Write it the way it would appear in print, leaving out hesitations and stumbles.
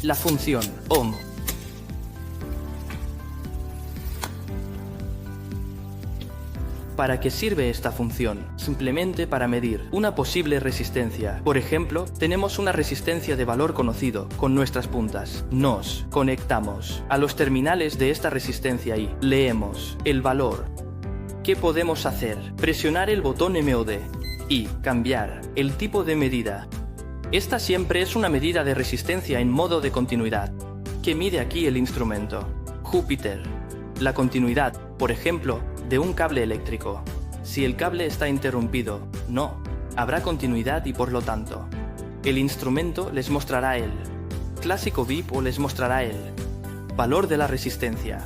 La función ohm. ¿Para qué sirve esta función? Simplemente para medir una posible resistencia. Por ejemplo, tenemos una resistencia de valor conocido con nuestras puntas. Nos conectamos a los terminales de esta resistencia y leemos el valor. ¿Qué podemos hacer? Presionar el botón MOD y cambiar el tipo de medida. Esta siempre es una medida de resistencia en modo de continuidad, que mide aquí el instrumento. Júpiter. La continuidad, por ejemplo, de un cable eléctrico. Si el cable está interrumpido, no habrá continuidad y por lo tanto, el instrumento les mostrará el clásico VIP o les mostrará el valor de la resistencia.